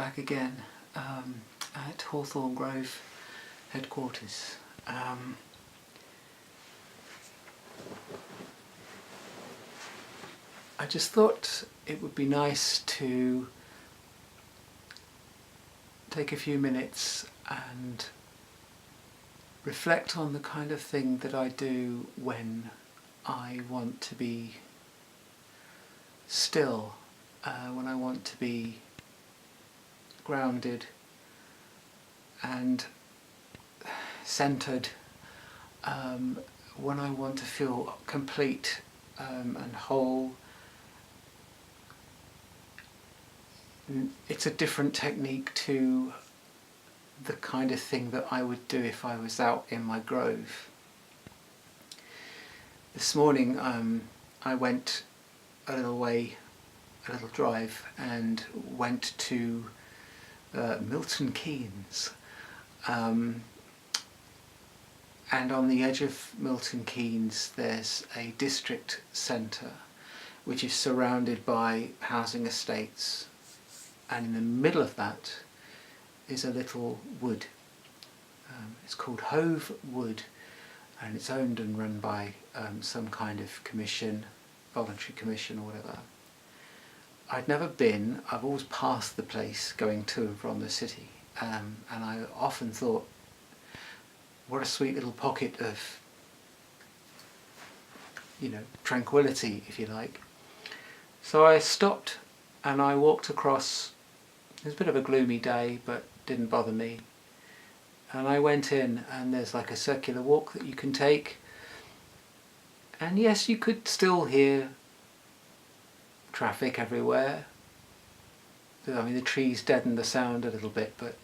back again at Hawthorn Grove headquarters. I just thought it would be nice to take a few minutes and reflect on the kind of thing that I do when I want to be still, when I want to be grounded and centered, when I want to feel complete and whole. It's a different technique to the kind of thing that I would do if I was out in my grove. This morning I went a little drive, and went to Milton Keynes. And on the edge of Milton Keynes there's a district centre which is surrounded by housing estates, and in the middle of that is a little wood. It's called Wood, and it's owned and run by some kind of commission, voluntary commission or whatever. I'd never been. I've always passed the place going to and from the city, and I often thought, what a sweet little pocket of, tranquility, if you like. So I stopped and I walked across. It was a bit of a gloomy day, but didn't bother me. And I went in, and there's like a circular walk that you can take. And yes, you could still hear traffic everywhere. I mean, the trees deaden the sound a little bit, but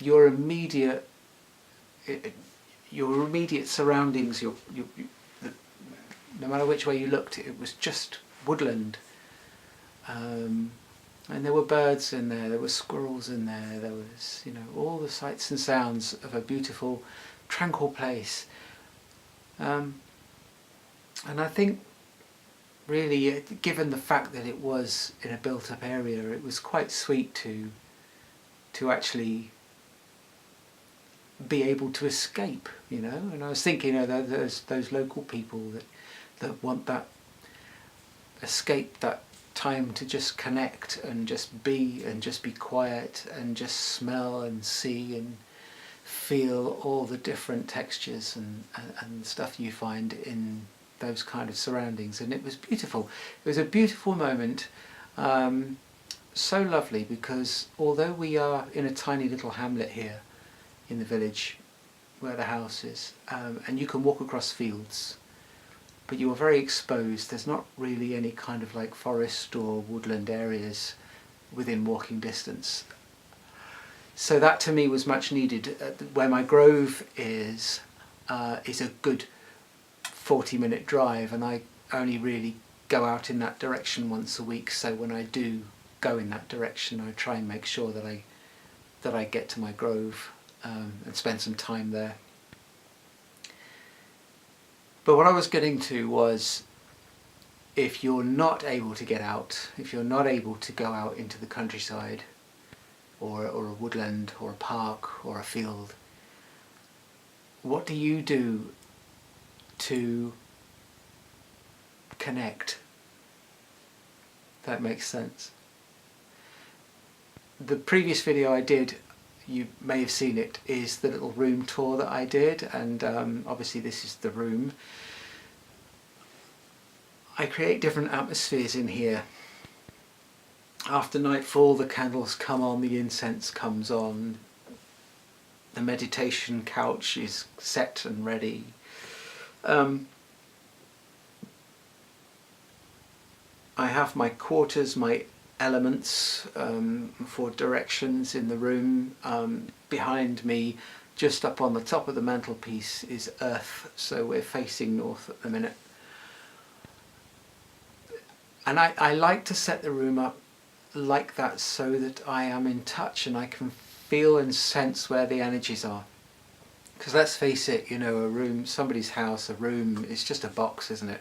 your immediate surroundings, no matter which way you looked, it was just woodland. And there were birds in there were squirrels in there, there was, all the sights and sounds of a beautiful, tranquil place. And I think, really, given the fact that it was in a built-up area, it was quite sweet to actually be able to escape, And I was thinking, there's those local people that want that escape, that time to just connect and just be quiet and just smell and see and feel all the different textures and stuff you find in those kind of surroundings. And it was beautiful. It was a beautiful moment, so lovely, because although we are in a tiny little hamlet here in the village where the house is, and you can walk across fields, but you are very exposed. There's not really any kind of like forest or woodland areas within walking distance. So that to me was much needed. Where my grove is a good 40-minute drive, and I only really go out in that direction once a week. So when I do go in that direction, I try and make sure that I get to my grove and spend some time there. But what I was getting to was, if you're not able to get out, if you're not able to go out into the countryside or a woodland or a park or a field, what do you do to connect? That makes sense. The previous video I did, you may have seen it, is the little room tour that I did, and obviously this is the room. I create different atmospheres in here. After nightfall, the candles come on, the incense comes on, the meditation couch is set and ready. I have my quarters, my elements for directions in the room. Behind me, just up on the top of the mantelpiece, is earth, so we're facing north at the minute. And I like to set the room up like that so that I am in touch and I can feel and sense where the energies are. Because let's face it, a room, somebody's house, a room, is just a box, isn't it?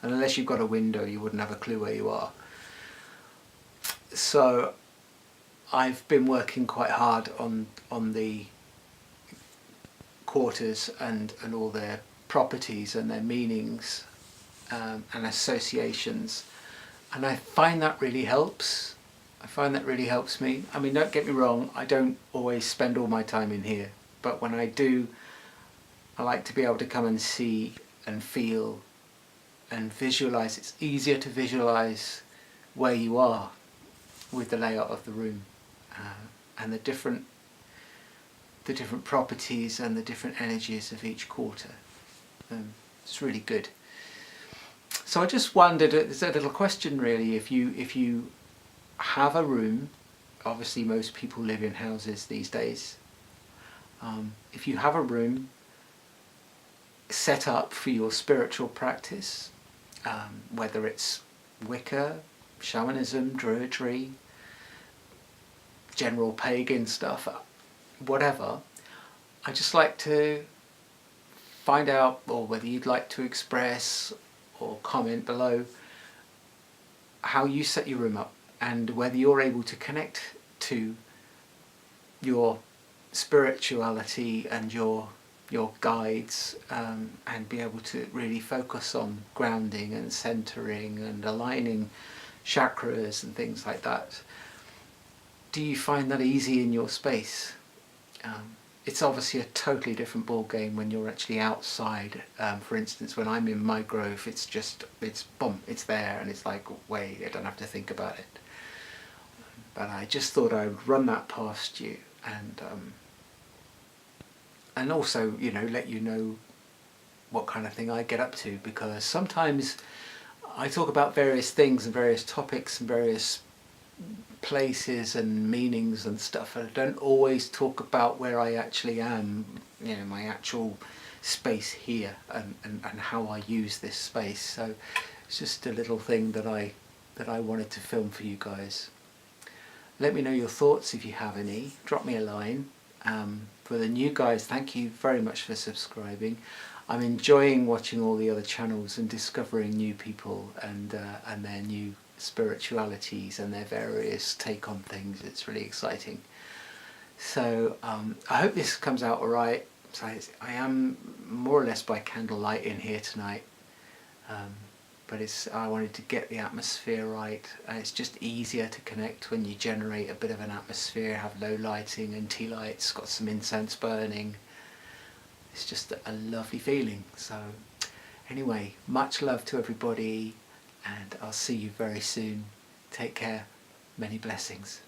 And unless you've got a window, you wouldn't have a clue where you are. So I've been working quite hard on the quarters and all their properties and their meanings and associations, and I find that really helps. I find that really helps me. I mean, don't get me wrong, I don't always spend all my time in here, but when I do, I like to be able to come and see and feel and visualize. It's easier to visualize where you are with the layout of the room and the different properties and the different energies of each quarter. It's really good. So I just wondered, there's a little question really, if you have a room, obviously most people live in houses these days, if you have a room set up for your spiritual practice, whether it's Wicca, shamanism, druidry, general pagan stuff, whatever, I'd just like to find out, or whether you'd like to express or comment below, how you set your room up and whether you're able to connect to your spirituality and your guides and be able to really focus on grounding and centering and aligning chakras and things like that. Do you find that easy in your space? It's obviously a totally different ball game when you're actually outside. For instance, when I'm in my grove, it's boom, it's there, and it's like, wait, I don't have to think about it. But I just thought I would run that past you, and also, you know, let you know what kind of thing I get up to, because sometimes I talk about various things and various topics and various places and meanings and stuff, and I don't always talk about where I actually am, you know, my actual space here and how I use this space. So it's just a little thing that I wanted to film for you guys. Let me know your thoughts if you have any. Drop me a line. For the new guys, thank you very much for subscribing. I'm enjoying watching all the other channels and discovering new people and their new spiritualities and their various take on things. It's really exciting. So I hope this comes out alright. So I am more or less by candlelight in here tonight, but I wanted to get the atmosphere right. It's just easier to connect when you generate a bit of an atmosphere, have low lighting and tea lights, got some incense burning. It's just a lovely feeling. So anyway, much love to everybody, and I'll see you very soon. Take care. Many blessings.